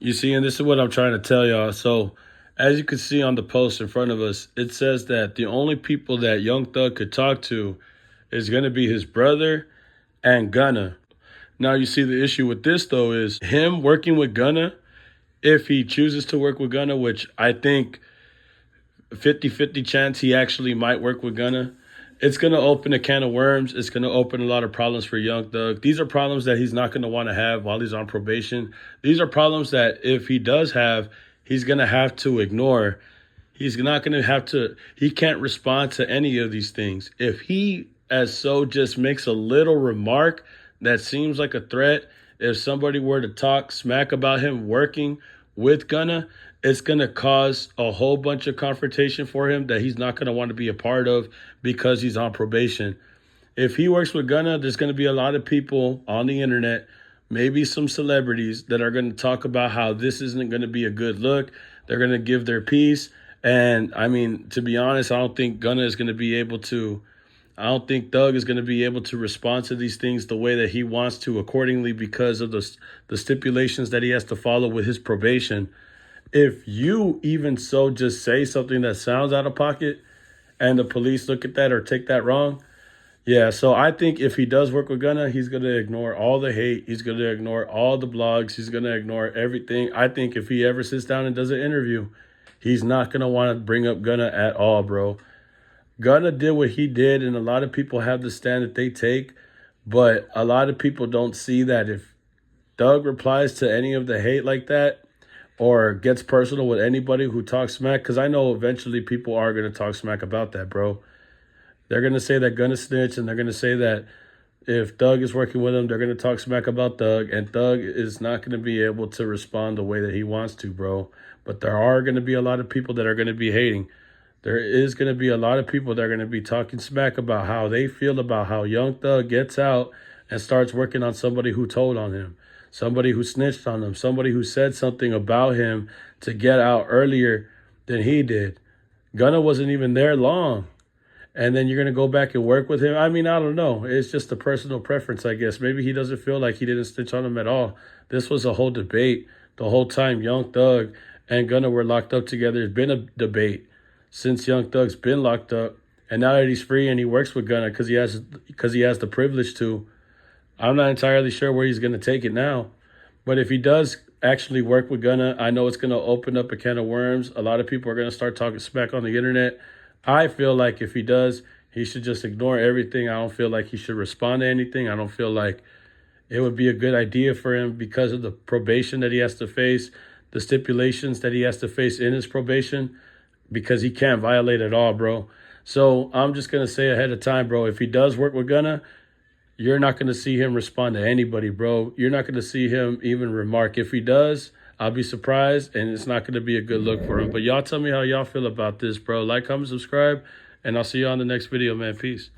You see, and this is what I'm trying to tell y'all. So, as you can see on the post in front of us, it says that the only people that Young Thug could talk to is going to be his brother and Gunna. Now, you see, the issue with this, though, is him working with Gunna, if he chooses to work with Gunna, which I think 50-50 chance he actually might work with Gunna. It's going to open a can of worms. It's going to open a lot of problems for Young Thug. These are problems that he's not going to want to have while he's on probation. These are problems that if he does have, he's going to have to ignore. He's not going to have to, he can't respond to any of these things. If he, as so, just makes a little remark that seems like a threat, if somebody were to talk smack about him working with Gunna, it's going to cause a whole bunch of confrontation for him that he's not going to want to be a part of because he's on probation. If he works with Gunna, there's going to be a lot of people on the internet, maybe some celebrities, that are going to talk about how this isn't going to be a good look. They're going to give their piece. And I mean, to be honest, I don't think Thug is going to be able to respond to these things the way that he wants to accordingly because of the stipulations that he has to follow with his probation. If you even so just say something that sounds out of pocket and the police look at that or take that wrong, yeah, so I think if he does work with Gunna, he's going to ignore all the hate. He's going to ignore all the blogs. He's going to ignore everything. I think if he ever sits down and does an interview, he's not going to want to bring up Gunna at all, bro. Gunna did what he did, and a lot of people have the stand that they take, but a lot of people don't see that if Thug replies to any of the hate like that, or gets personal with anybody who talks smack, because I know eventually people are going to talk smack about that, bro. They're going to say that Gunna snitch, and they're going to say that if Thug is working with him, they're going to talk smack about Thug, and Thug is not going to be able to respond the way that he wants to, bro. But there are going to be a lot of people that are going to be hating. There is going to be a lot of people that are going to be talking smack about how they feel about how Young Thug gets out and starts working on somebody who told on him, somebody who snitched on him, somebody who said something about him to get out earlier than he did. Gunna wasn't even there long. And then you're going to go back and work with him? I mean, I don't know. It's just a personal preference, I guess. Maybe he doesn't feel like he didn't snitch on him at all. This was a whole debate. The whole time Young Thug and Gunna were locked up together, it's been a debate since Young Thug's been locked up. And now that he's free and he works with Gunna because he has the privilege to, I'm not entirely sure where he's going to take it now. But if he does actually work with Gunna, I know it's going to open up a can of worms. A lot of people are going to start talking smack on the internet. I feel like if he does, he should just ignore everything. I don't feel like he should respond to anything. I don't feel like it would be a good idea for him because of the probation that he has to face, the stipulations that he has to face in his probation, because he can't violate it all, bro. So I'm just going to say ahead of time, bro, if he does work with Gunna, you're not going to see him respond to anybody, bro. You're not going to see him even remark. If he does, I'll be surprised, and it's not going to be a good look for him. But y'all tell me how y'all feel about this, bro. Like, comment, subscribe, and I'll see you on the next video, man. Peace.